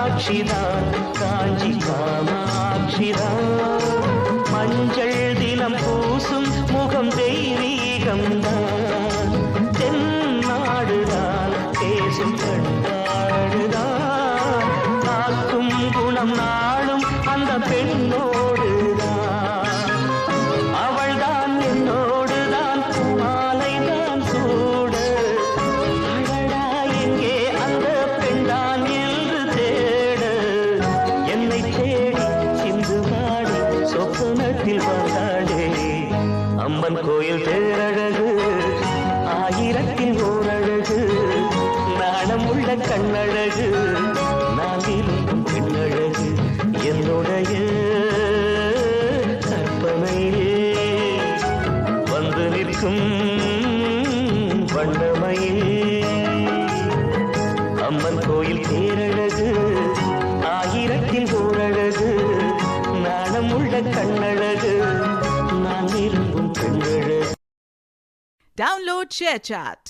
மீனாட்சிதான் காஞ்சி காமாட்சிதான் மஞ்சள் தினம் பூசும் முகம் தெய்வீகம்தான் தென்னாடுதான் பேசும் கண்ணாடுதான் காக்கும் குணம் நாளும் அந்த பெண்ணோடுதான் அவள்தான் என்னோடுதான் மாலைதான் சூட அழடா எங்கே அந்த பெண்தான் என்று தேட என்னை தேடி சிந்து பாடி சொப்பனத்தில் வந்தாளே அம்மன் கோயில் தேரழகு ஆயிரத்தில் ஓரழகு நாணமுள்ள கண்ணழகு நான் விரும்பும் பெண்ணழகு என்னுடைய கற்பனையே வந்து நிற்கும் வண்ணமயே அம்மன் கோயில் தேரழகு ஆயிரத்தில் ஓரழகு நாணமுள்ள கண்ணழகு நான் விரும்பும் பெண்ணழகு. Download ShareChat.